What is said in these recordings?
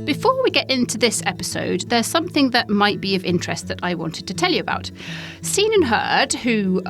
Before we get into this episode, there's something that might be of interest that I wanted to tell you about. Scene and Heard, who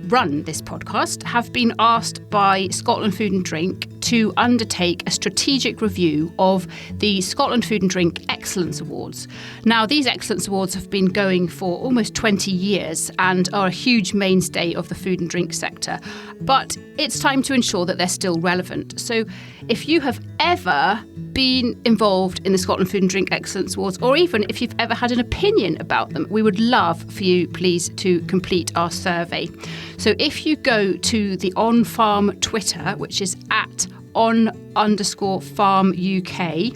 run this podcast, have been asked by Scotland Food and Drink to undertake a strategic review of the Scotland Food and Drink Excellence Awards. Now, these Excellence Awards have been going for almost 20 years and are a huge mainstay of the food and drink sector. But it's time to ensure that they're still relevant. So if you have ever been involved in the Scotland Food and Drink Excellence Awards, or even if you've ever had an opinion about them, we would love for you, please, to complete our survey. So if you go to the OnFARM Twitter, which is at @on_farm UK,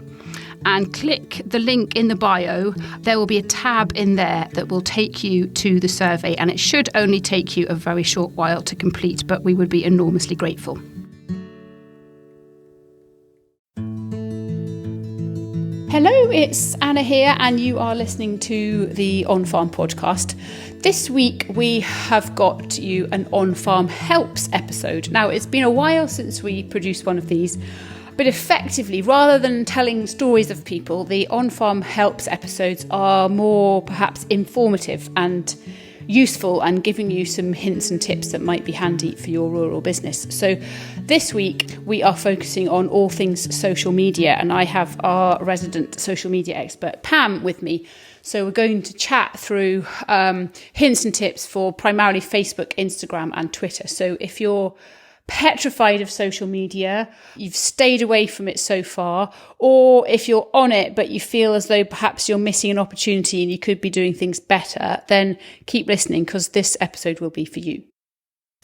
and click the link in the bio, there will be a tab in there that will take you to the survey, and it should only take you a very short while to complete, but we would be enormously grateful. Hello, it's Anna here, and you are listening to the OnFARM podcast. This week we have got you an OnFARM Helps episode. Now, it's been a while since we produced one of these, but effectively, rather than telling stories of people, the OnFARM Helps episodes are more perhaps informative and useful and giving you some hints and tips that might be handy for your rural business. So this week we are focusing on all things social media, and I have our resident social media expert Pam with me. So we're going to chat through hints and tips for primarily Facebook, Instagram and Twitter. So if you're petrified of social media, you've stayed away from it so far, or if you're on it but you feel as though perhaps you're missing an opportunity and you could be doing things better, then keep listening because this episode will be for you.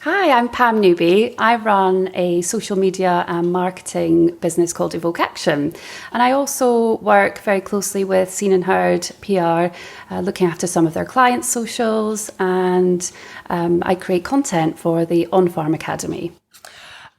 Hi, I'm Pam Newby. I run a social media and marketing business called Evoke Action. And I also work very closely with Scene&HerdPR, looking after some of their clients' socials, and I create content for the OnFARM Academy.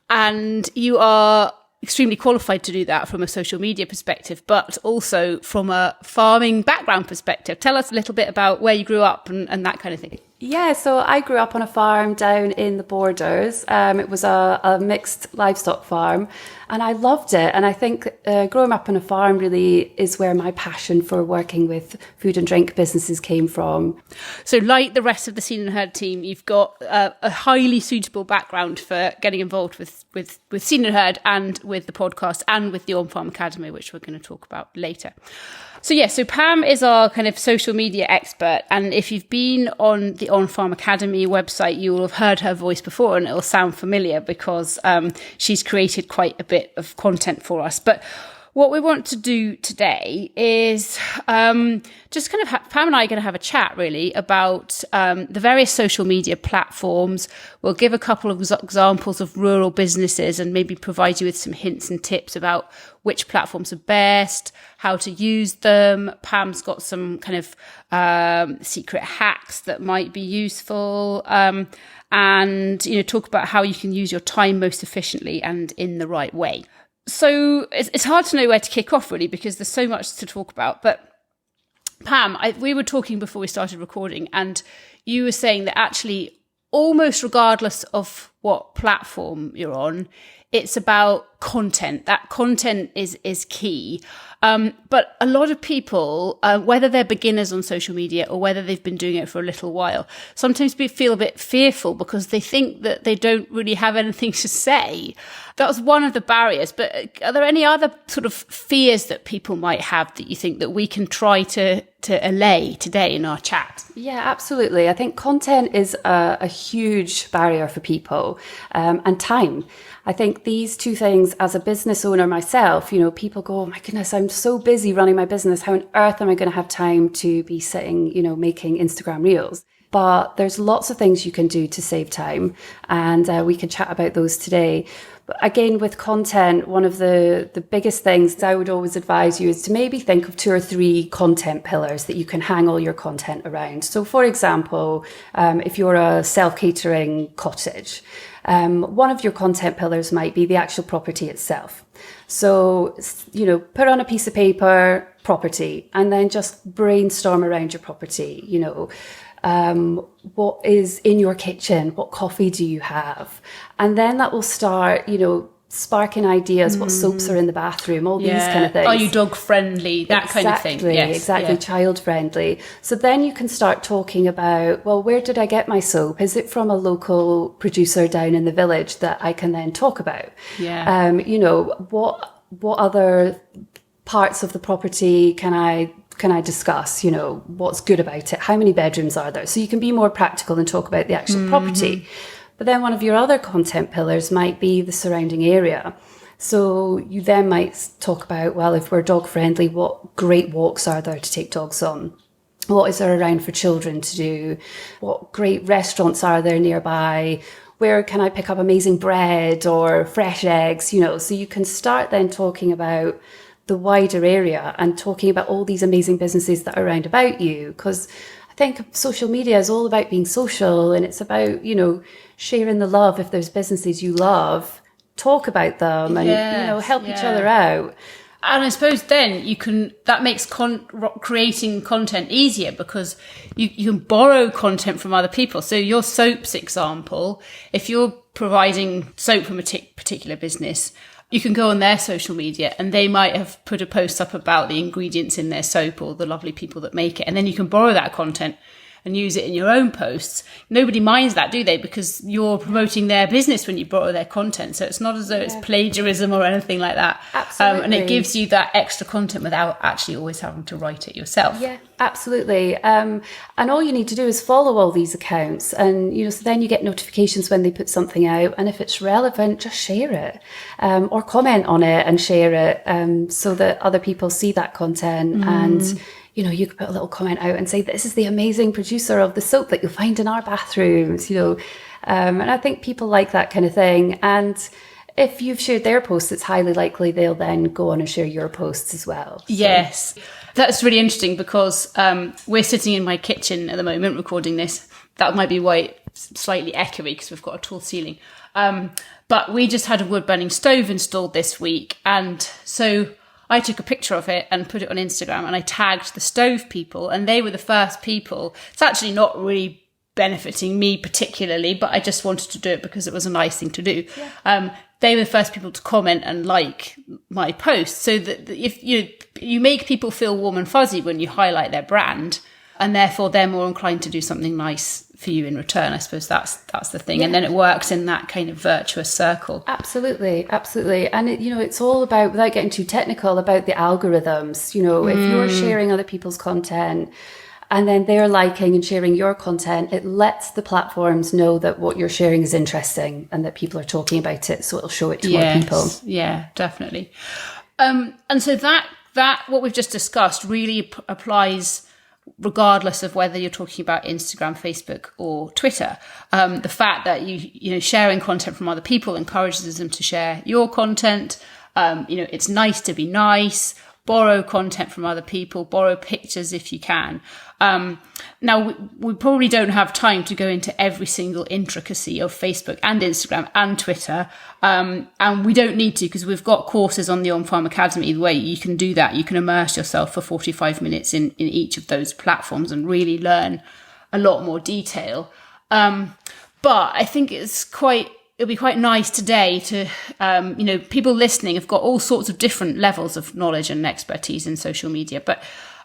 And you are extremely qualified to do that from a social media perspective, but also from a farming background perspective. Tell us a little bit about where you grew up and that kind of thing. Yeah, so I grew up on a farm down in the Borders. It was a mixed livestock farm, and I loved it. And I think growing up on a farm really is where my passion for working with food and drink businesses came from. So like the rest of the Scene and Heard team, you've got a highly suitable background for getting involved with Scene and Heard and with the podcast and with the OnFARM Academy, which we're going to talk about later. So Pam is our kind of social media expert, and if you've been on the OnFARM Academy website, you will have heard her voice before, and it will sound familiar because she's created quite a bit of content for us. But what we want to do today is just kind of Pam and I are going to have a chat really about the various social media platforms. We'll give a couple of examples of rural businesses and maybe provide you with some hints and tips about which platforms are best, how to use them. Pam's got some kind of secret hacks that might be useful, and talk about how you can use your time most efficiently and in the right way. So it's hard to know where to kick off really because there's so much to talk about. But Pam, we were talking before we started recording, and you were saying that actually almost regardless of what platform you're on, it's about content. That content is key. But a lot of people, whether they're beginners on social media or whether they've been doing it for a little while, sometimes feel a bit fearful because they think that they don't really have anything to say. That was one of the barriers. But are there any other sort of fears that people might have that you think that we can try to allay today in our chat? Yeah, absolutely. I think content is a huge barrier for people, and time. I think these two things, as a business owner myself, people go, oh my goodness, I'm so busy running my business. How on earth am I going to have time to be sitting, making Instagram reels? But there's lots of things you can do to save time, and we can chat about those today. But again, with content, one of the biggest things I would always advise you is to maybe think of 2 or 3 content pillars that you can hang all your content around. So for example, if you're a self-catering cottage, one of your content pillars might be the actual property itself. So, put on a piece of paper, property, and then just brainstorm around your property, what is in your kitchen? What coffee do you have? And then that will start, sparking ideas, what soaps are in the bathroom, all these kind of things. Are you dog friendly? That kind of thing. Yes. Exactly, child friendly. So then you can start talking about, well, where did I get my soap? Is it from a local producer down in the village that I can then talk about? Yeah. You know, what other parts of the property can I discuss? You know, what's good about it? How many bedrooms are there? So you can be more practical and talk about the actual property. But then one of your other content pillars might be the surrounding area. So you then might talk about, well, if we're dog friendly, what great walks are there to take dogs on? What is there around for children to do? What great restaurants are there nearby? Where can I pick up amazing bread or fresh eggs? You know, so you can start then talking about the wider area and talking about all these amazing businesses that are around about you. Because I think social media is all about being social, and it's about, you know, sharing the love. If there's businesses you love, talk about them and, you know, help each other out. And I suppose then that makes creating content easier, because you can borrow content from other people. So your soaps example, if you're providing soap from a particular business, you can go on their social media and they might have put a post up about the ingredients in their soap or the lovely people that make it. And then you can borrow that content and use it in your own posts. Nobody minds that, do they? Because you're promoting their business when you borrow their content. So it's not as though it's plagiarism or anything like that. Absolutely. And it gives you that extra content without actually always having to write it yourself. Yeah, absolutely. And all you need to do is follow all these accounts, and, you know, so then you get notifications when they put something out. And if it's relevant, just share it, or comment on it and share it, so that other people see that content. And, you know, you could put a little comment out and say, this is the amazing producer of the soap that you'll find in our bathrooms, you know. And I think people like that kind of thing. And if you've shared their posts, it's highly likely they'll then go on and share your posts as well. So. Yes. That's really interesting, because we're sitting in my kitchen at the moment recording this. That might be why it's slightly echoey, because we've got a tall ceiling. But we just had a wood burning stove installed this week. And so I took a picture of it and put it on Instagram, and I tagged the stove people, and they were the first people. It's actually not really benefiting me particularly, but I just wanted to do it because it was a nice thing to do. Yeah. They were the first people to comment and like my post. So that if you make people feel warm and fuzzy when you highlight their brand, and therefore they're more inclined to do something nice for you in return. I suppose that's the thing. And then it works in that kind of virtuous circle. Absolutely. And it's all about, without getting too technical, about the algorithms. You know, if you're sharing other people's content and then they're liking and sharing your content, it lets the platforms know that what you're sharing is interesting and that people are talking about it, so it'll show it to more people. Yeah, definitely. And so that what we've just discussed really applies regardless of whether you're talking about Instagram, Facebook, or Twitter. The fact that you sharing content from other people encourages them to share your content. It's nice to be nice. Borrow content from other people. Borrow pictures if you can. Now, we probably don't have time to go into every single intricacy of Facebook and Instagram and Twitter. And we don't need to, because we've got courses on the OnFARM Academy where you can do that. You can immerse yourself for 45 minutes in each of those platforms and really learn a lot more detail. But I think it'll be quite nice today to, people listening have got all sorts of different levels of knowledge and expertise in social media. But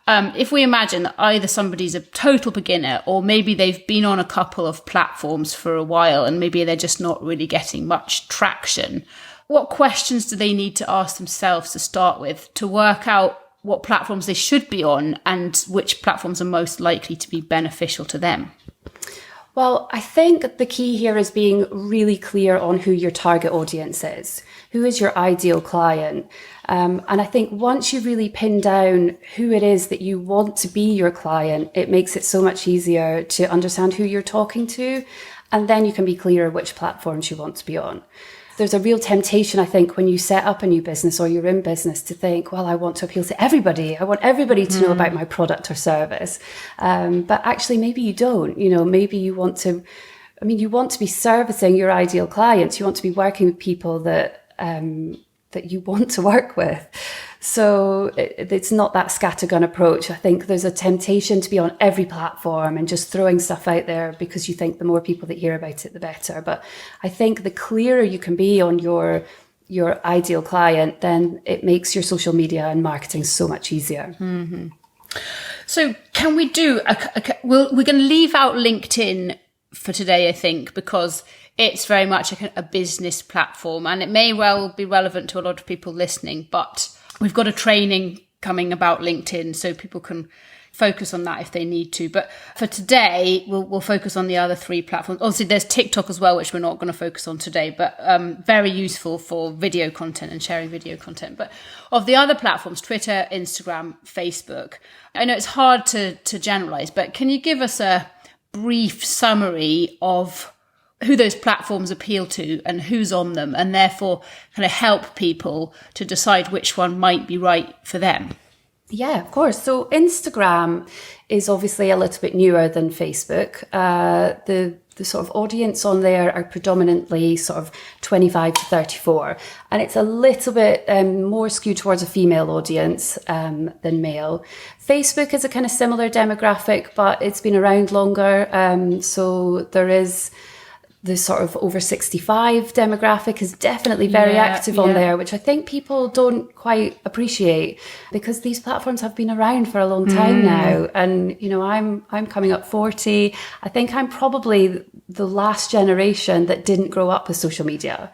if we imagine that either somebody's a total beginner, or maybe they've been on a couple of platforms for a while and maybe they're just not really getting much traction, what questions do they need to ask themselves to start with to work out what platforms they should be on and which platforms are most likely to be beneficial to them? Well, I think the key here is being really clear on who your target audience is. Who is your ideal client? And I think once you really pin down who it is that you want to be your client, it makes it so much easier to understand who you're talking to. And then you can be clearer which platforms you want to be on. There's a real temptation, I think, when you set up a new business or you're in business to think, well, I want to appeal to everybody. I want everybody to know about my product or service. But actually, maybe you don't. Maybe you want to, you want to be servicing your ideal clients. You want to be working with people that you want to work with. So it's not that scattergun approach. I think there's a temptation to be on every platform and just throwing stuff out there because you think the more people that hear about it, the better. But I think the clearer you can be on your your ideal client, then it makes your social media and marketing so much easier. Mm-hmm. So can we do, we're going to leave out LinkedIn for today, I think, because it's very much a business platform, and it may well be relevant to a lot of people listening, but we've got a training coming about LinkedIn so people can focus on that if they need to. But for today, we'll focus on the other 3 platforms. Obviously, there's TikTok as well, which we're not going to focus on today, but very useful for video content and sharing video content. But of the other platforms, Twitter, Instagram, Facebook, I know it's hard to generalize, but can you give us a brief summary of who those platforms appeal to and who's on them, and therefore kind of help people to decide which one might be right for them? Yeah, of course. So Instagram is obviously a little bit newer than Facebook. The sort of audience on there are predominantly sort of 25 to 34. And it's a little bit more skewed towards a female audience than male. Facebook is a kind of similar demographic, but it's been around longer. So there is the sort of over 65 demographic is definitely very active on there, which I think people don't quite appreciate, because these platforms have been around for a long time now. And, you know, I'm coming up 40. I think I'm probably the last generation that didn't grow up with social media.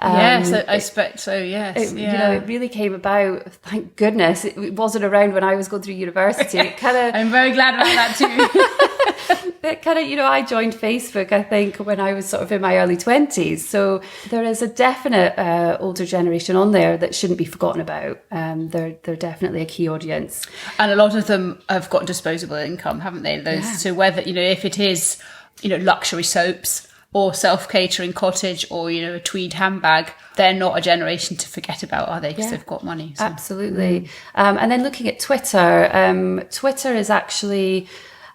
Yes, I expect so, yes. You know, it really came about, thank goodness. It wasn't around when I was going through university. It kind of... I'm very glad about that too. It kind of, you know, I joined Facebook, I think, when I was sort of in my early 20s. So there is a definite older generation on there that shouldn't be forgotten about. They're definitely a key audience. And a lot of them have got disposable income, haven't they? So whether, you know, if it is, you know, luxury soaps or self-catering cottage or, you know, a tweed handbag, they're not a generation to forget about, are they? Because they've got money. So. Absolutely. And then looking at Twitter, Twitter is actually...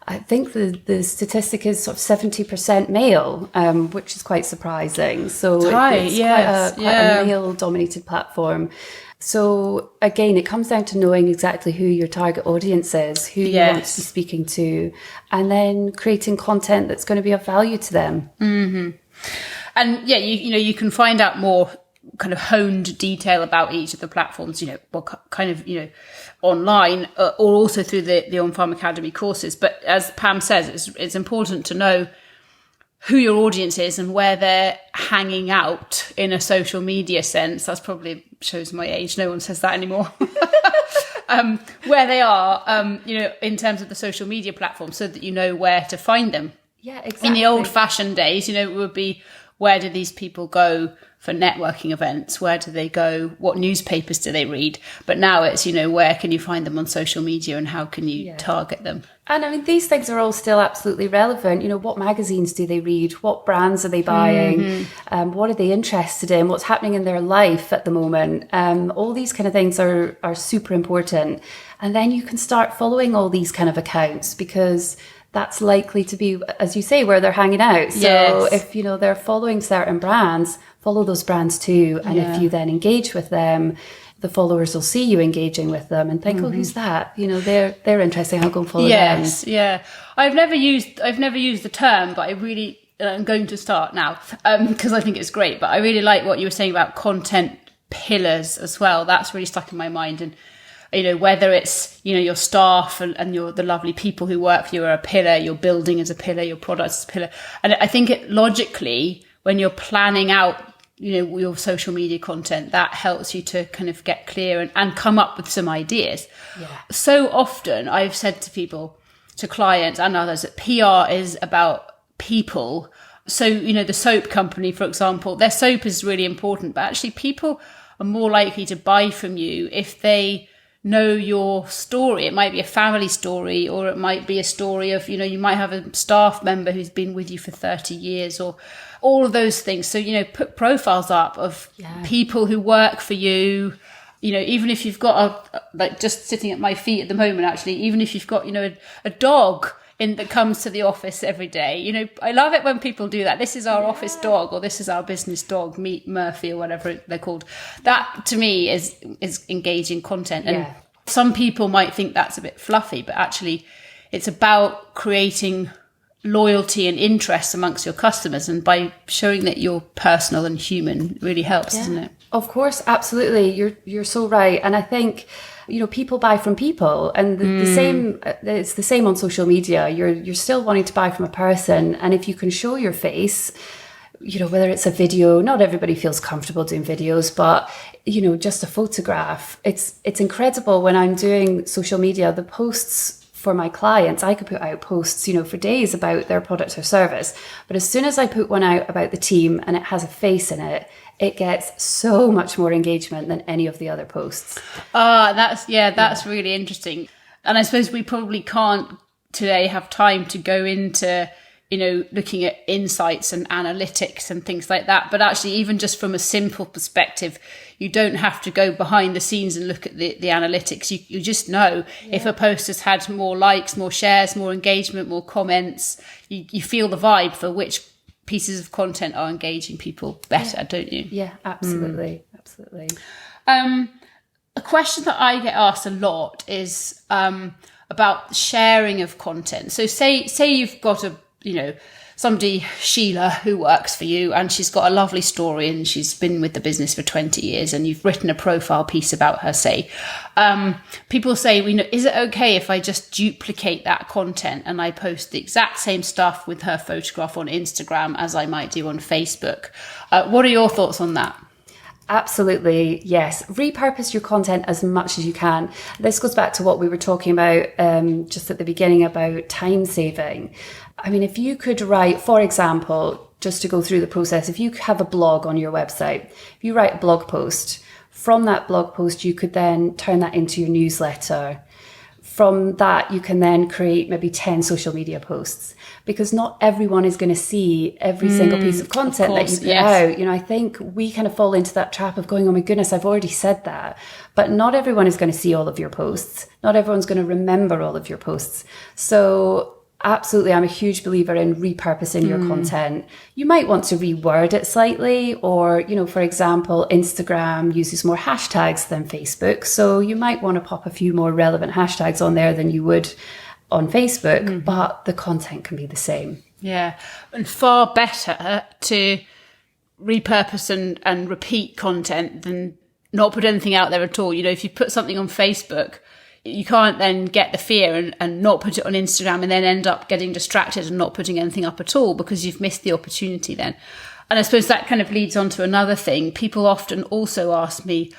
I think the statistic is sort of 70% male, which is quite surprising. So it's quite a male-dominated platform. So again, it comes down to knowing exactly who your target audience is, who you want to be speaking to, and then creating content that's going to be of value to them. Mm-hmm. And you can find out more kind of honed detail about each of the platforms, you know, what kind of, you know, online or also through the OnFARM Academy courses. But as Pam says, it's important to know who your audience is and where they're hanging out in a social media sense. That's probably shows my age. No one says that anymore. Where they are, you know, in terms of the social media platform, so that you know where to find them. Yeah, exactly. In the old fashioned days, you know, it would be, where do these people go for networking events? Where do they go? What newspapers do they read? But now it's, you know, where can you find them on social media and how can you target them? And I mean, these things are all still absolutely relevant. You know, what magazines do they read? What brands are they buying? Mm-hmm. What are they interested in? What's happening in their life at the moment? All these kind of things are super important. And then you can start following all these kind of accounts, because that's likely to be, as you say, where they're hanging out. So if, you know, they're following certain brands, follow those brands too. And if you then engage with them, the followers will see you engaging with them and think, oh, who's that? You know, they're interesting. I'll go and follow them. Yes, yeah. I've never used the term, but I'm going to start now because I think it's great. But I really like what you were saying about content pillars as well. That's really stuck in my mind. And, you know, whether it's, you know, your staff and the lovely people who work for you are a pillar, your building is a pillar, your products is a pillar. And I think logically, when you're planning out, you know, your social media content, that helps you to kind of get clear and come up with some ideas. Yeah. So often I've said to people, to clients and others, that PR is about people. So, you know, the soap company, for example, their soap is really important, but actually people are more likely to buy from you if they know your story. It might be a family story, or it might be a story of, you know, you might have a staff member who's been with you for 30 years or all of those things. So, you know, put profiles up of people who work for you. You know, even if you've got like just sitting at my feet at the moment, actually, even if you've got, you know, a dog that comes to the office every day, you know, I love it when people do that. This is our office dog, or this is our business dog, Meet Murphy, or whatever they're called. That to me is engaging content. And some people might think that's a bit fluffy, but actually it's about creating loyalty and interest amongst your customers. And by showing that you're personal and human really helps, doesn't it? Of course, absolutely. You're so right. And I think, people buy from people, and the same, it's the same on social media. You're still wanting to buy from a person. And if you can show your face, whether it's a video, not everybody feels comfortable doing videos, but, just a photograph. It's incredible when I'm doing social media, the posts for my clients, I could put out posts, for days about their product or service. But as soon as I put one out about the team and it has a face in it, it gets so much more engagement than any of the other posts. That's really interesting. And I suppose we probably can't today have time to go into, looking at insights and analytics and things like that. But actually, even just from a simple perspective, you don't have to go behind the scenes and look at the analytics. You just know if a post has had more likes, more shares, more engagement, more comments. You feel the vibe for which pieces of content are engaging people better, don't you? Yeah, absolutely. Absolutely. A question that I get asked a lot is about sharing of content. So say you've got somebody, Sheila, who works for you, and she's got a lovely story and she's been with the business for 20 years and you've written a profile piece about her, say. People say, is it okay if I just duplicate that content and I post the exact same stuff with her photograph on Instagram as I might do on Facebook? What are your thoughts on that? Absolutely, yes. Repurpose your content as much as you can. This goes back to what we were talking about just at the beginning about time saving. I mean, if you could write, for example, just to go through the process, if you have a blog on your website, if you write a blog post, from that blog post, you could then turn that into your newsletter. From that, you can then create maybe 10 social media posts, because not everyone is going to see every single piece of content that you put out. I think we kind of fall into that trap of going, oh my goodness, I've already said that. But not everyone is going to see all of your posts. Not everyone's going to remember all of your posts. So absolutely, I'm a huge believer in repurposing your content. You might want to reword it slightly, or, for example, Instagram uses more hashtags than Facebook. So you might want to pop a few more relevant hashtags on there than you would on Facebook, but the content can be the same. Yeah, and far better to repurpose and repeat content than not put anything out there at all. If you put something on Facebook, you can't then get the fear and not put it on Instagram and then end up getting distracted and not putting anything up at all because you've missed the opportunity then. And I suppose that kind of leads on to another thing. People often also ask me,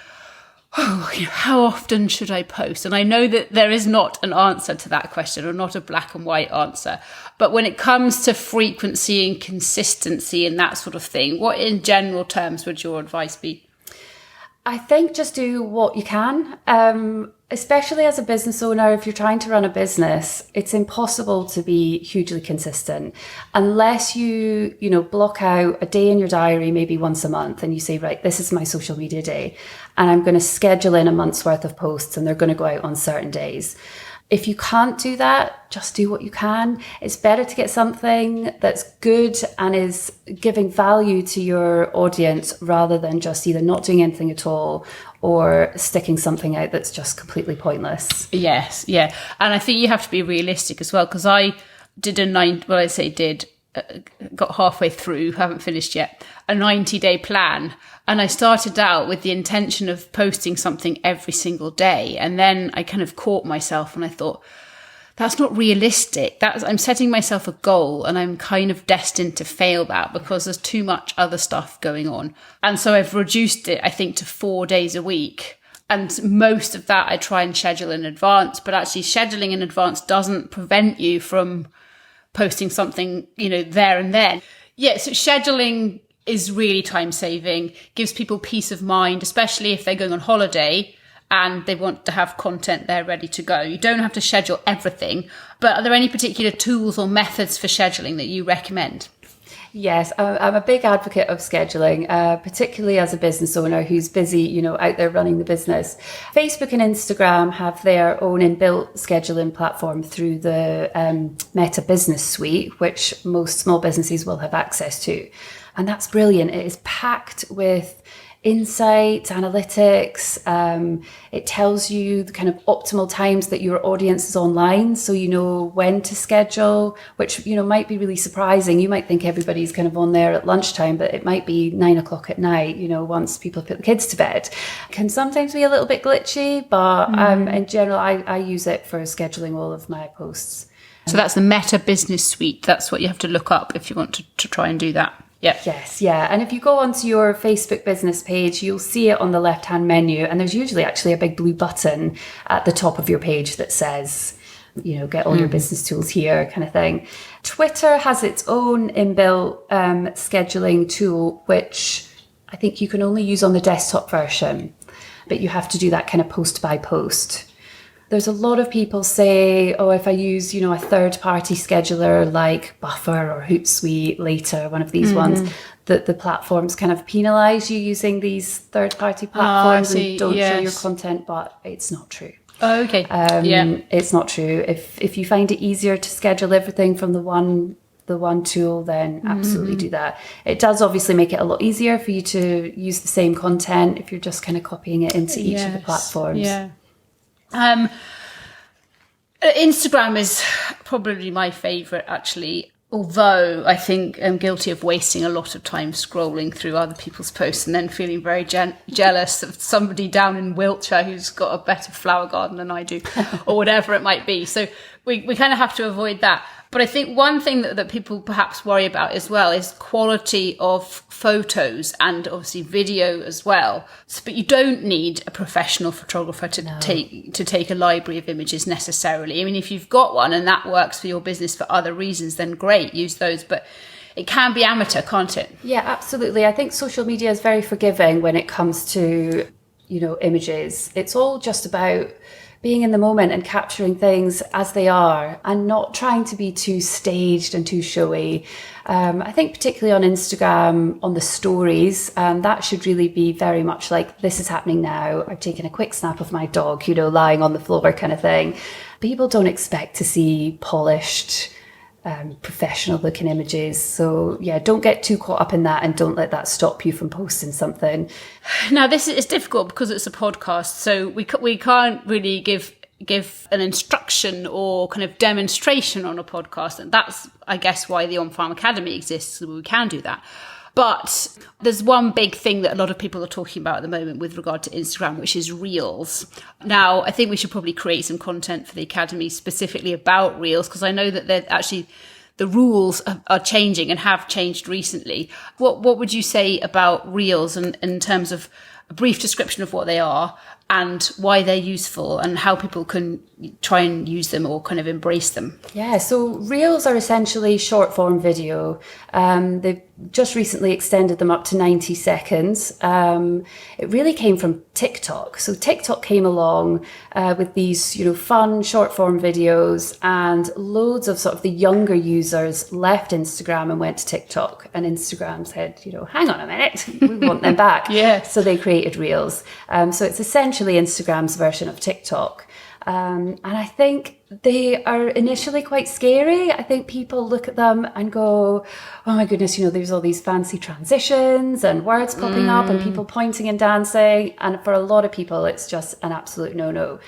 how often should I post? And I know that there is not an answer to that question, or not a black and white answer. But when it comes to frequency and consistency and that sort of thing, what in general terms would your advice be? I think just do what you can. Especially as a business owner, if you're trying to run a business, it's impossible to be hugely consistent unless you block out a day in your diary, maybe once a month, and you say, right, this is my social media day, and I'm going to schedule in a month's worth of posts, and they're going to go out on certain days. If you can't do that, just do what you can. It's better to get something that's good and is giving value to your audience rather than just either not doing anything at all or sticking something out that's just completely pointless. Yes, yeah. And I think you have to be realistic as well, because I did got halfway through, haven't finished yet, a 90-day plan. And I started out with the intention of posting something every single day. And then I kind of caught myself and I thought, that's not realistic. I'm setting myself a goal and I'm kind of destined to fail that because there's too much other stuff going on. And so I've reduced it, I think, to 4 days a week. And most of that I try and schedule in advance. But actually scheduling in advance doesn't prevent you from posting something, there and then. Yeah, so scheduling is really time saving, gives people peace of mind, especially if they're going on holiday and they want to have content there ready to go. You don't have to schedule everything, but are there any particular tools or methods for scheduling that you recommend? Yes, I'm a big advocate of scheduling, particularly as a business owner who's busy, out there running the business. Facebook and Instagram have their own inbuilt scheduling platform through the Meta Business Suite, which most small businesses will have access to. And that's brilliant. It is packed with insights, analytics. It tells you the kind of optimal times that your audience is online, so you know when to schedule, which, you know, might be really surprising. You might think everybody's kind of on there at lunchtime, but it might be 9 o'clock at night, you know, once people put the kids to bed. Can sometimes be a little bit glitchy, but in general, I use it for scheduling all of my posts. So that's the Meta Business Suite. That's what you have to look up if you want to try and do that. Yeah. Yes, yeah. And if you go onto your Facebook business page, you'll see it on the left-hand menu. And there's usually actually a big blue button at the top of your page that says, you know, get all your business tools here kind of thing. Twitter has its own inbuilt scheduling tool, which I think you can only use on the desktop version, but you have to do that kind of post by post. There's a lot of people say, oh, if I use, you know, a third-party scheduler like Buffer or Hootsuite later, one of these ones, that the platforms kind of penalise you using these third-party platforms and don't show your content, but it's not true. Oh, okay. It's not true. If you find it easier to schedule everything from the one tool, then absolutely do that. It does obviously make it a lot easier for you to use the same content if you're just kind of copying it into each of the platforms. Yeah. Instagram is probably my favourite, actually, although I think I'm guilty of wasting a lot of time scrolling through other people's posts and then feeling very jealous of somebody down in Wiltshire who's got a better flower garden than I do, or whatever it might be. So we kind of have to avoid that. But I think one thing that people perhaps worry about as well is quality of photos and obviously video as well. But you don't need a professional photographer to take a library of images necessarily. I mean, if you've got one and that works for your business for other reasons, then great, use those. But it can be amateur, can't it? Yeah, absolutely. I think social media is very forgiving when it comes to, you know, images. It's all just about being in the moment and capturing things as they are and not trying to be too staged and too showy. I think particularly on Instagram, on the stories, that should really be very much like, this is happening now. I've taken a quick snap of my dog, you know, lying on the floor kind of thing. People don't expect to see polished, professional looking images. So yeah, don't get too caught up in that and don't let that stop you from posting something. Now this is difficult because it's a podcast, so we can't really give an instruction or kind of demonstration on a podcast, and that's, I guess, why the OnFARM Academy exists, so we can do that. But there's one big thing that a lot of people are talking about at the moment with regard to Instagram, which is Reels. Now, I think we should probably create some content for the Academy specifically about Reels, because I know that the rules are changing and have changed recently. What would you say about Reels in terms of a brief description of what they are and why they're useful and how people can try and use them or kind of embrace them? Yeah, so Reels are essentially short form video. They've just recently extended them up to 90 seconds. It really came from TikTok. So TikTok came along with these, you know, fun short form videos, and loads of sort of the younger users left Instagram and went to TikTok, and Instagram said, you know, hang on a minute, we want them back. Yeah. So they created Reels. So it's essentially Instagram's version of TikTok. And I think they are initially quite scary. I think people look at them and go, oh my goodness, you know, there's all these fancy transitions and words popping up and people pointing and dancing. And for a lot of people, it's just an absolute no-no.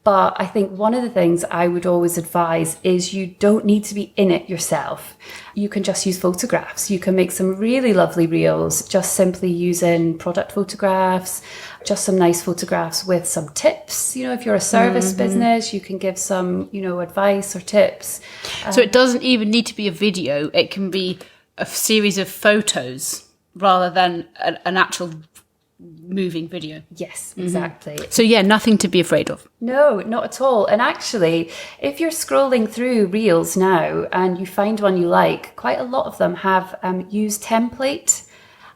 But I think one of the things I would always advise is you don't need to be in it yourself. You can just use photographs. You can make some really lovely reels just simply using product photographs, just some nice photographs with some tips. You know, if you're a service business, you can give some, you know, advice or tips. So it doesn't even need to be a video. It can be a series of photos rather than an actual moving video. Yes, exactly. So yeah, nothing to be afraid of. No, not at all. And actually, if you're scrolling through Reels now and you find one you like, quite a lot of them have use template.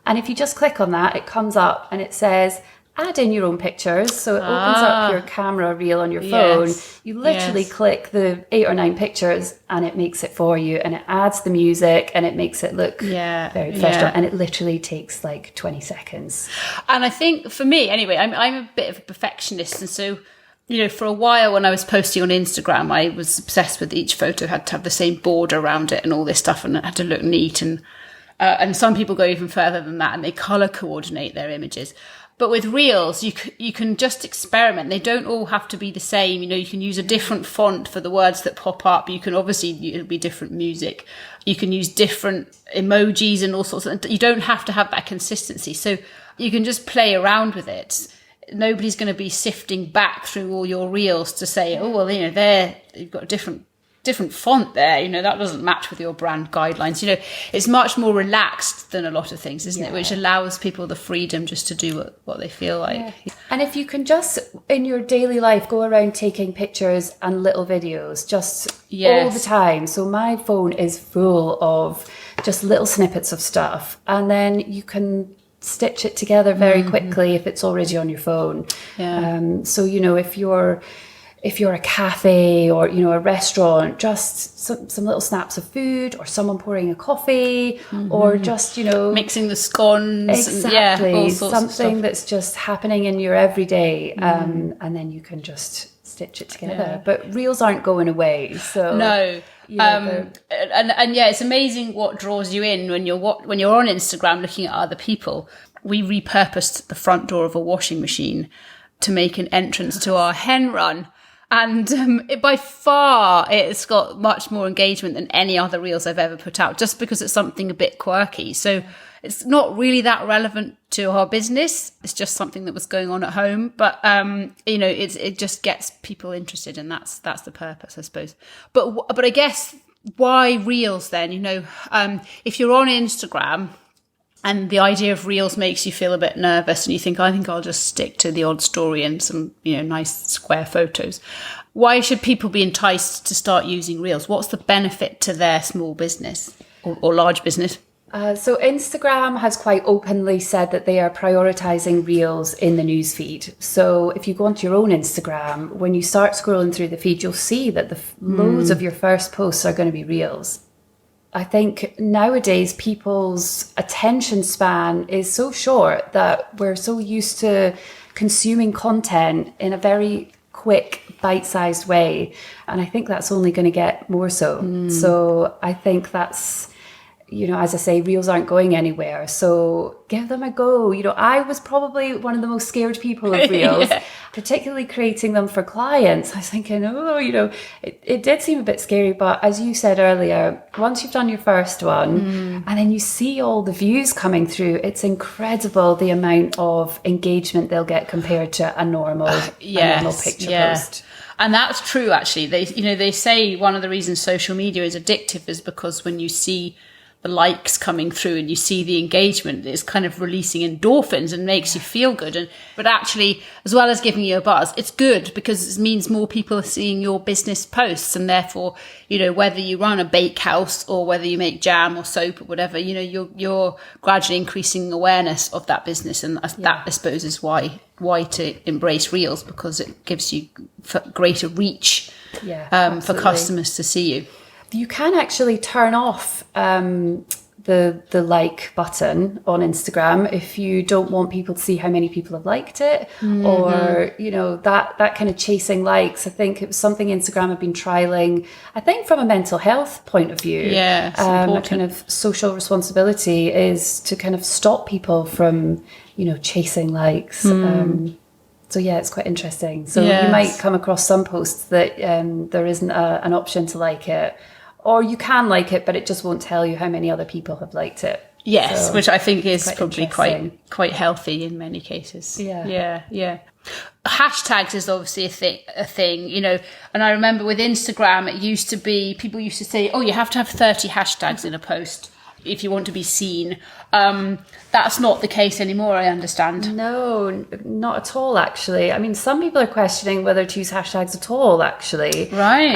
And if you just click on that, it comes up and it says, add in your own pictures. So it opens up your camera reel on your phone. Yes. You literally click the 8 or 9 pictures and it makes it for you, and it adds the music and it makes it look very professional. And it literally takes like 20 seconds. And I think for me, anyway, I'm a bit of a perfectionist. And so, you know, for a while when I was posting on Instagram, I was obsessed with each photo had to have the same border around it and all this stuff, and it had to look neat. And And some people go even further than that and they color coordinate their images. But with Reels, you can just experiment. They don't all have to be the same. You can use a different font for the words that pop up. You can it'll be different music. You can use different emojis and all sorts of, you don't have to have that consistency. So you can just play around with it. Nobody's going to be sifting back through all your Reels to say, oh, well, you've got a different font there, that doesn't match with your brand guidelines. It's much more relaxed than a lot of things, isn't it? Which allows people the freedom just to do what they feel like. Yeah. And if you can just, in your daily life, go around taking pictures and little videos just all the time. So my phone is full of just little snippets of stuff. And then you can stitch it together very quickly if it's already on your phone. Yeah. So, if you're a cafe or, a restaurant, just some little snaps of food or someone pouring a coffee or just, mixing the scones. Exactly. And, all sorts something of that's just happening in your everyday. And then you can just stitch it together. Yeah. But Reels aren't going away. So no. And it's amazing what draws you in when you're on Instagram looking at other people. We repurposed the front door of a washing machine to make an entrance to our hen run. And by far, it's got much more engagement than any other Reels I've ever put out, just because it's something a bit quirky. So it's not really that relevant to our business. It's just something that was going on at home. But, it just gets people interested, and that's the purpose, I suppose. But I guess why Reels then? If you're on Instagram, and the idea of Reels makes you feel a bit nervous and you think, I think I'll just stick to the odd story and some, nice square photos. Why should people be enticed to start using Reels? What's the benefit to their small business or large business? So Instagram has quite openly said that they are prioritizing Reels in the newsfeed. So if you go onto your own Instagram, when you start scrolling through the feed, you'll see that loads of your first posts are going to be Reels. I think nowadays people's attention span is so short that we're so used to consuming content in a very quick, bite-sized way. And I think that's only going to get more so. So I think that's, as I say, Reels aren't going anywhere. So give them a go. I was probably one of the most scared people of Reels, particularly creating them for clients. I was thinking, it did seem a bit scary. But as you said earlier, once you've done your first one and then you see all the views coming through, it's incredible the amount of engagement they'll get compared to a normal picture post. And that's true, actually. They say one of the reasons social media is addictive is because when you see the likes coming through and you see the engagement, it's kind of releasing endorphins and makes you feel good. But actually, as well as giving you a buzz, it's good because it means more people are seeing your business posts, and therefore, whether you run a bakehouse or whether you make jam or soap or whatever, you're gradually increasing awareness of that business, and that I suppose is why to embrace Reels, because it gives you greater reach for customers to see you. You can actually turn off the like button on Instagram if you don't want people to see how many people have liked it, or that kind of chasing likes. I think it was something Instagram have been trialing, I think, from a mental health point of view. It's important. Kind of social responsibility is to kind of stop people from chasing likes. So it's quite interesting. So you might come across some posts that there isn't an option to like it. Or you can like it, but it just won't tell you how many other people have liked it. Yes, so which I think is probably quite healthy in many cases. Yeah. Hashtags is obviously a thing, and I remember with Instagram, it used to be, people used to say, oh, you have to have 30 hashtags in a post if you want to be seen. That's not the case anymore, I understand. No, not at all, actually. I mean, some people are questioning whether to use hashtags at all, actually. Right.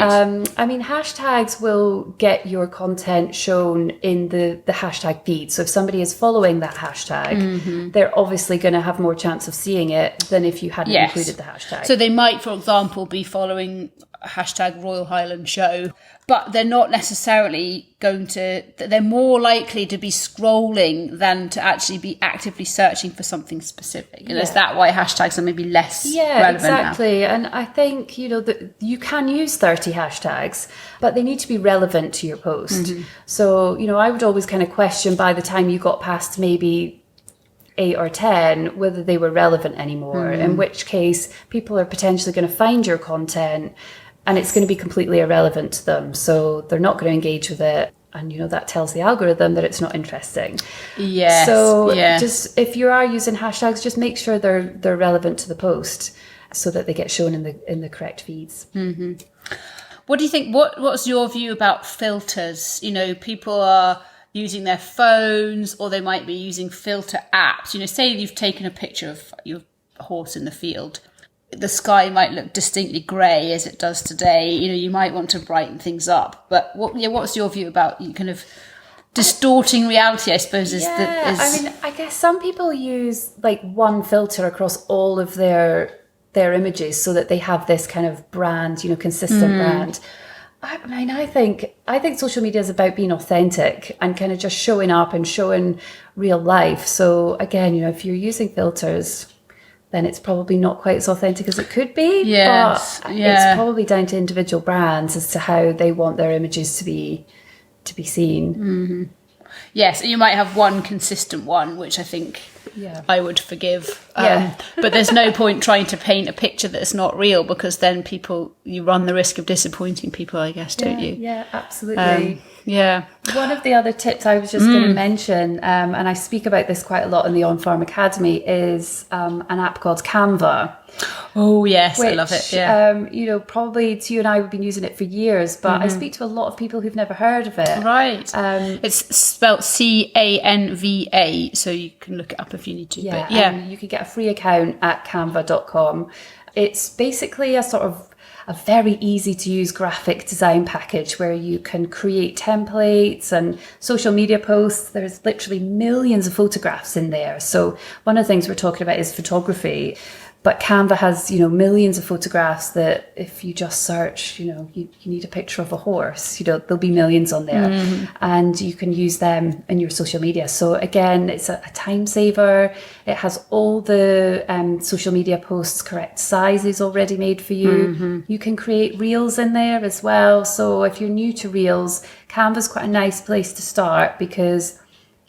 Hashtags will get your content shown in the hashtag feed. So if somebody is following that hashtag, they're obviously going to have more chance of seeing it than if you hadn't included the hashtag. So they might, for example, be following hashtag Royal Highland Show, but they're not necessarily they're more likely to be scrolling than to actually be actively searching for something specific. And is that why hashtags are maybe less relevant exactly now? And I think that you can use 30 hashtags, but they need to be relevant to your post. So I would always kind of question by the time you got past maybe 8 or 10 whether they were relevant anymore, in which case people are potentially going to find your content and it's going to be completely irrelevant to them, so they're not going to engage with it, and that tells the algorithm that it's not interesting. Just if you are using hashtags, just make sure they're relevant to the post so that they get shown in the correct feeds. What do you think, what's your view about filters? People are using their phones, or they might be using filter apps. Say you've taken a picture of your horse in the field. The sky might look distinctly grey as it does today. You might want to brighten things up. But what's your view about kind of distorting reality, I suppose, I guess some people use like one filter across all of their images so that they have this kind of brand, consistent brand. I think social media is about being authentic and kind of just showing up and showing real life. So again, if you're using filters, then it's probably not quite as authentic as it could be. But it's probably down to individual brands as to how they want their images to be seen. Yes, you might have one consistent one, which I think I would forgive. But there's no point trying to paint a picture that's not real, because then you run the risk of disappointing people, I guess, don't you? Yeah, absolutely. One of the other tips I was just going to mention, and I speak about this quite a lot in the OnFARM Academy, is an app called Canva. Oh yes, I love it. Yeah. Probably you and I have been using it for years, but I speak to a lot of people who've never heard of it. Right. It's spelled Canva, so you can look it up if you need to. You can get a free account at canva.com. It's basically a sort of a very easy to use graphic design package where you can create templates and social media posts. There's literally millions of photographs in there. So one of the things we're talking about is photography. But Canva has, millions of photographs that if you just search, you need a picture of a horse, there'll be millions on there, and you can use them in your social media. So again, it's a time saver. It has all the social media posts correct sizes already made for you. You can create reels in there as well. So if you're new to reels, Canva's quite a nice place to start, because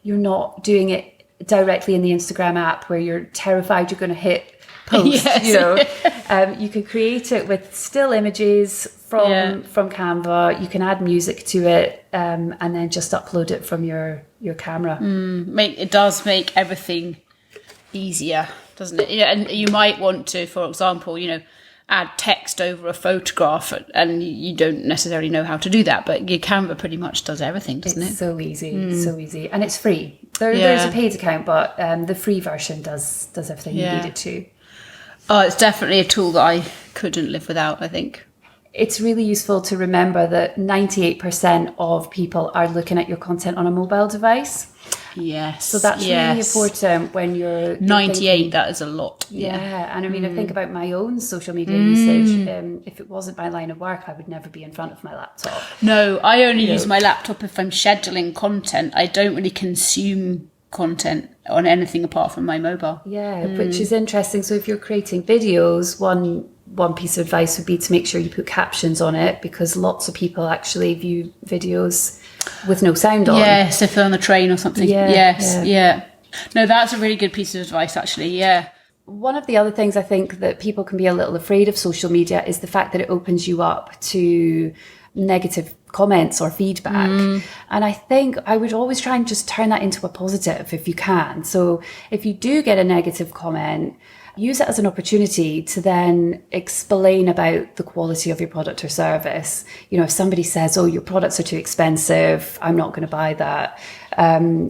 you're not doing it directly in the Instagram app where you're terrified you're going to hit post. You can create it with still images from Canva. You can add music to it, and then just upload it from your camera. It does make everything easier, doesn't it? And you might want to, for example, add text over a photograph, and you don't necessarily know how to do that, but your Canva pretty much does everything, doesn't it? It's so easy, and it's free. There's a paid account, but the free version does everything you need it to. Oh, it's definitely a tool that I couldn't live without, I think. It's really useful to remember that 98% of people are looking at your content on a mobile device. Yes. So that's really important when you're 98, thinking, that is a lot. Yeah. And I think about my own social media usage. If it wasn't my line of work, I would never be in front of my laptop. No, I only use my laptop if I'm scheduling content. I don't really consume content on anything apart from my mobile. Which is interesting. So if you're creating videos, one piece of advice would be to make sure you put captions on it, because lots of people actually view videos with no sound on. Yes, if they're on the train or something. No, that's a really good piece of advice, actually. One of the other things I think that people can be a little afraid of social media is the fact that it opens you up to negative comments or feedback. And I think I would always try and just turn that into a positive if you can. So if you do get a negative comment, use it as an opportunity to then explain about the quality of your product or service. If somebody says, oh, your products are too expensive, I'm not going to buy that.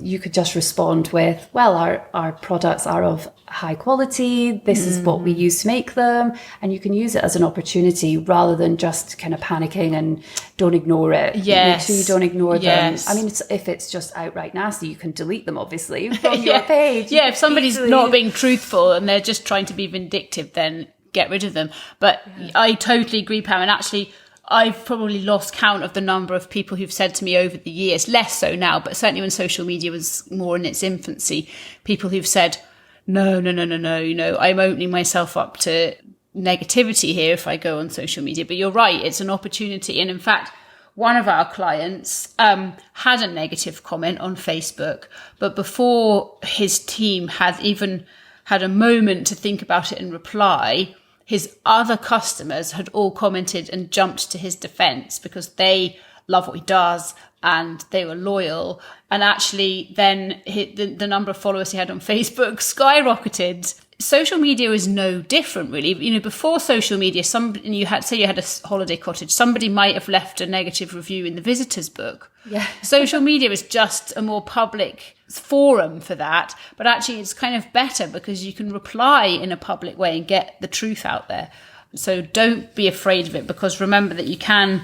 You could just respond with, well, our products are of high quality. This is what we use to make them. And you can use it as an opportunity rather than just kind of panicking and don't ignore it. Make sure you don't ignore them. I mean, if it's just outright nasty, you can delete them, obviously, from your page. If somebody's not being truthful and they're just trying to be vindictive, then get rid of them. But I totally agree, Pam. And actually, I've probably lost count of the number of people who've said to me over the years, less so now, but certainly when social media was more in its infancy, people who've said, no, I'm opening myself up to negativity here if I go on social media. But you're right, it's an opportunity. And in fact, one of our clients had a negative comment on Facebook, but before his team had even had a moment to think about it and reply, his other customers had all commented and jumped to his defense because they love what he does and they were loyal. And actually then the number of followers he had on Facebook skyrocketed. Social media is no different, really. You know, before social media, you had a holiday cottage, somebody might have left a negative review in the visitors book. Yeah. Social media is just a more public forum for that, but actually it's kind of better because you can reply in a public way and get the truth out there. So don't be afraid of it, because remember that you can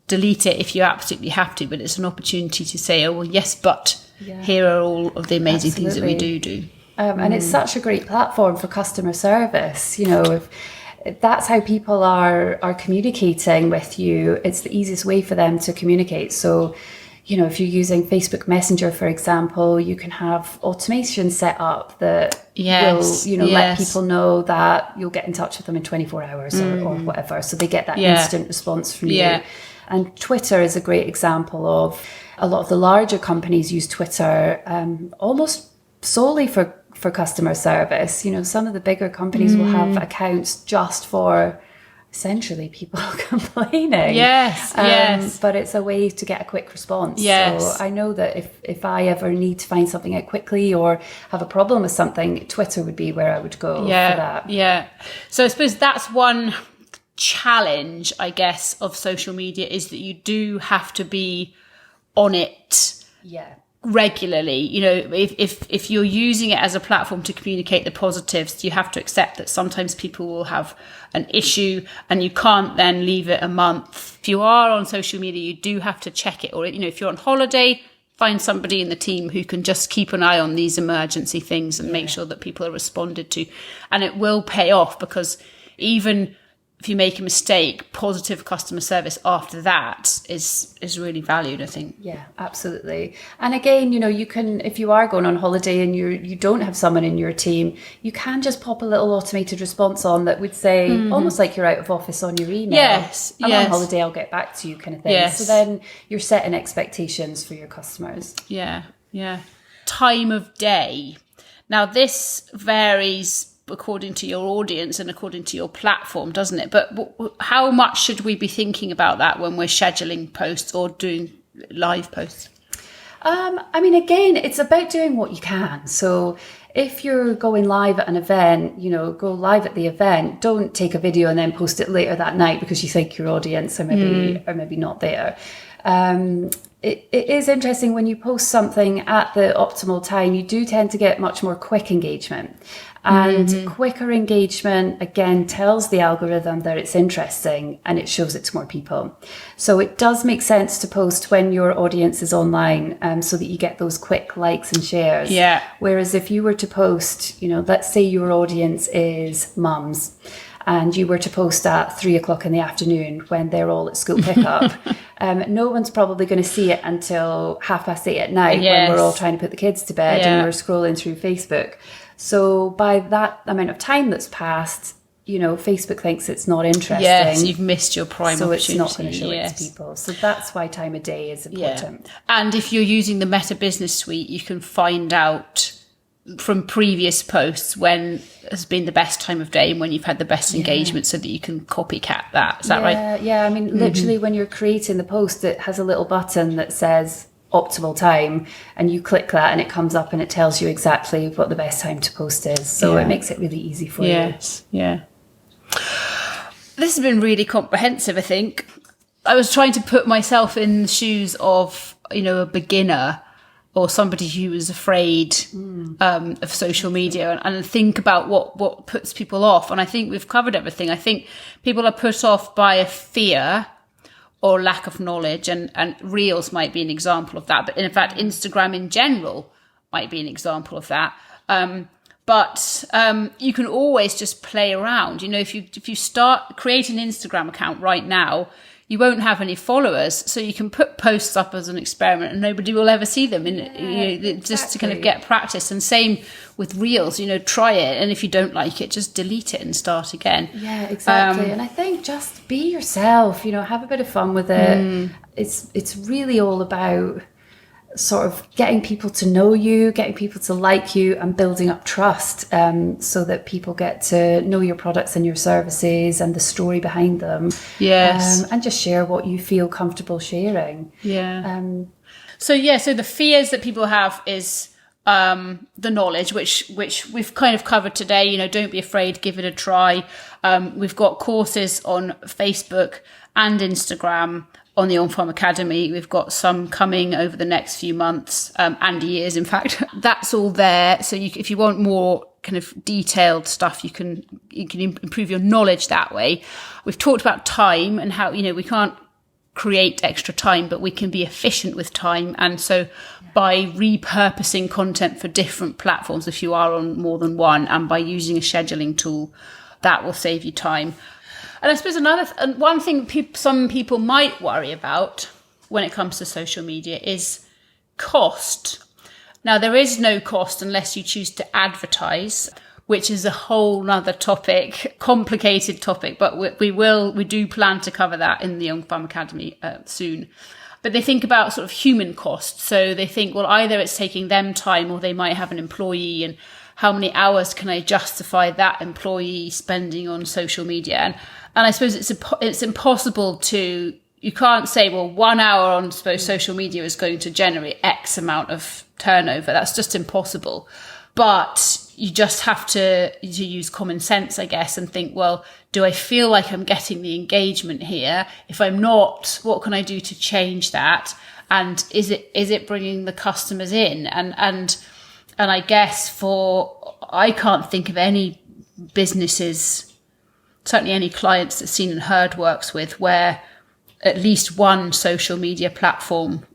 delete it if you absolutely have to, but it's an opportunity to say, oh, well, yes, but here are all of the amazing things that we do. And it's such a great platform for customer service. You know, if that's how people are communicating with you, it's the easiest way for them to communicate. So, you know, if you're using Facebook Messenger, for example, you can have automation set up that will, let people know that you'll get in touch with them in 24 hours or whatever. So they get that instant response from you. And Twitter is a great example of a lot of the larger companies use Twitter almost solely for customer service. You know, some of the bigger companies will have accounts just for essentially people complaining. Yes. But it's a way to get a quick response. Yes. So I know that if I ever need to find something out quickly or have a problem with something, Twitter would be where I would go for that. Yeah. So I suppose that's one challenge, I guess, of social media, is that you do have to be on it. Yeah. Regularly. You know, if you're using it as a platform to communicate the positives, you have to accept that sometimes people will have an issue and you can't then leave it a month. If you are on social media, you do have to check it. Or, you know, if you're on holiday, find somebody in the team who can just keep an eye on these emergency things and make sure that people are responded to. And it will pay off, because even if you make a mistake, positive customer service after that is really valued, I think. Yeah, absolutely. And again, you know, you can, if you are going on holiday and you don't have someone in your team, you can just pop a little automated response on that would say, almost like you're out of office on your email. Yes. I'm on holiday, I'll get back to you, kind of thing. Yes. So then you're setting expectations for your customers. Yeah. Time of day. Now, this varies according to your audience and according to your platform, doesn't it? But how much should we be thinking about that when we're scheduling posts or doing live posts? I mean, again, it's about doing what you can. So if you're going live at an event, you know, go live at the event. Don't take a video and then post it later that night because you think your audience are maybe not there. It is interesting when you post something at the optimal time, you do tend to get much more quick engagement. And quicker engagement, again, tells the algorithm that it's interesting and it shows it to more people. So it does make sense to post when your audience is online, so that you get those quick likes and shares. Yeah. Whereas if you were to post, you know, let's say your audience is mums, and you were to post at 3:00 in the afternoon when they're all at school pickup, no one's probably going to see it until 8:30 at night when we're all trying to put the kids to bed and we're scrolling through Facebook. So by that amount of time that's passed, you know, Facebook thinks it's not interesting. Yes, you've missed your prime opportunity. So it's not going to show it to people. So that's why time of day is important. Yeah. And if you're using the Meta Business Suite, you can find out from previous posts when has been the best time of day and when you've had the best engagement, so that you can copycat that. Is that right? Yeah, I mean, literally when you're creating the post, it has a little button that says optimal time, and you click that and it comes up and it tells you exactly what the best time to post is. So it makes it really easy for you. Yeah. This has been really comprehensive, I think. I was trying to put myself in the shoes of, you know, a beginner or somebody who was afraid of social media and think about what puts people off. And I think we've covered everything. I think people are put off by a fear or lack of knowledge, and Reels might be an example of that. But in fact, Instagram in general might be an example of that. But you can always just play around. You know, if you create an Instagram account right now, you won't have any followers, so you can put posts up as an experiment and nobody will ever see them. Just to kind of get practice. And same with Reels, you know, try it. And if you don't like it, just delete it and start again. Yeah, exactly. And I think just be yourself, you know, have a bit of fun with it. It's really all about sort of getting people to know you, getting people to like you, and building up trust, so that people get to know your products and your services and the story behind them. Yes. And just share what you feel comfortable sharing. Yeah. So the fears that people have is the knowledge, which we've kind of covered today. You know, don't be afraid, give it a try. We've got courses on Facebook and Instagram on the OnFARM Academy. We've got some coming over the next few months, and years, in fact. That's all there. So if you want more kind of detailed stuff, you can improve your knowledge that way. We've talked about time and how, you know, we can't create extra time, but we can be efficient with time. And so by repurposing content for different platforms, if you are on more than one, and by using a scheduling tool, that will save you time. And I suppose one thing some people might worry about when it comes to social media is cost. Now, there is no cost unless you choose to advertise, which is a whole nother topic, complicated topic, but we do plan to cover that in the OnFARM Academy soon. But they think about sort of human cost. So they think, well, either it's taking them time, or they might have an employee, and how many hours can I justify that employee spending on social media? And I suppose it's impossible you can't say, well, 1 hour on social media is going to generate X amount of turnover. That's just impossible. But you just have to use common sense, I guess, and think, well, do I feel like I'm getting the engagement here? If I'm not, what can I do to change that? And is it bringing the customers in? And I guess I can't think of any businesses, certainly any clients that Scene&Herd works with, where at least one social media platform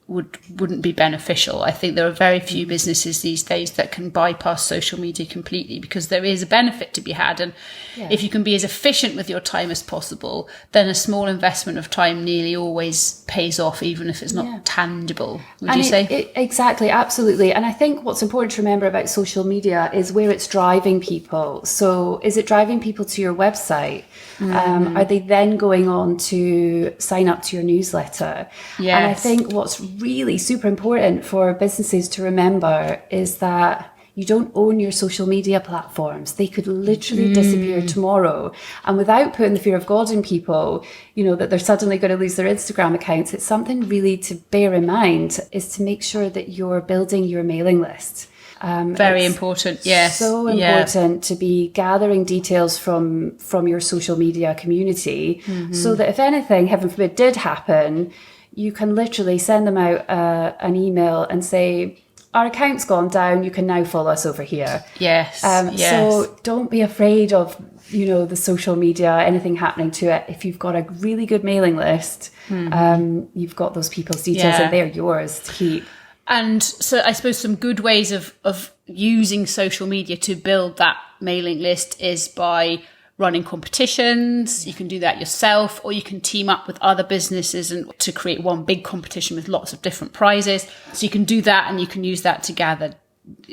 wouldn't be beneficial. I think there are very few businesses these days that can bypass social media completely, because there is a benefit to be had. And if you can be as efficient with your time as possible, then a small investment of time nearly always pays off, even if it's not tangible. Would you say? Exactly, absolutely. And I think what's important to remember about social media is where it's driving people. So is it driving people to your website? Are they then going on to sign up to your newsletter? Yes. And I think what's really super important for businesses to remember is that you don't own your social media platforms. They could literally disappear tomorrow. And without putting the fear of God in people, you know, that they're suddenly going to lose their Instagram accounts, it's something really to bear in mind, is to make sure that you're building your mailing list. Very important, yes. So important to be gathering details from your social media community, so that if anything, heaven forbid, did happen, you can literally send them out an email and say, our account's gone down, you can now follow us over here. Yes. So don't be afraid of, you know, the social media, anything happening to it. If you've got a really good mailing list, you've got those people's details and they're yours to keep. And so I suppose some good ways of using social media to build that mailing list is by running competitions. You can do that yourself, or you can team up with other businesses and to create one big competition with lots of different prizes. So you can do that, and you can use that to gather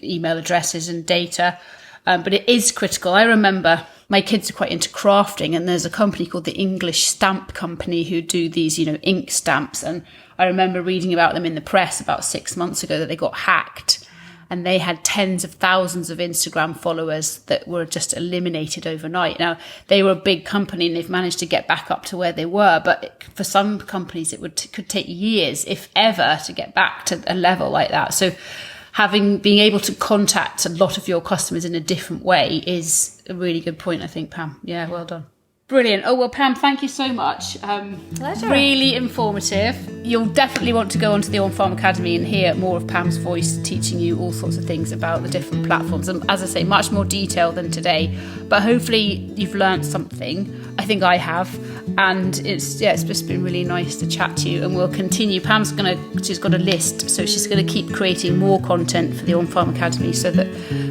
email addresses and data. But it is critical. I remember my kids are quite into crafting, and there's a company called the English Stamp Company who do these, you know, ink stamps. And I remember reading about them in the press about 6 months ago that they got hacked, and they had tens of thousands of Instagram followers that were just eliminated overnight. Now, they were a big company and they've managed to get back up to where they were. But for some companies, it could take years, if ever, to get back to a level like that. So being able to contact a lot of your customers in a different way is a really good point, I think, Pam. Yeah, well done. Brilliant. Oh, well, Pam, thank you so much. Pleasure. Really informative. You'll definitely want to go onto the OnFARM Academy and hear more of Pam's voice teaching you all sorts of things about the different platforms. And as I say, much more detail than today. But hopefully you've learned something. I think I have. And it's just been really nice to chat to you, and we'll continue. She's got a list, so she's going to keep creating more content for the OnFARM Academy so that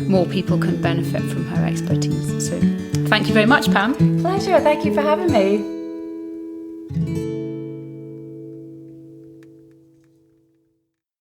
more people can benefit from her expertise. So thank you very much, Pam. Pleasure. Thank you for having me.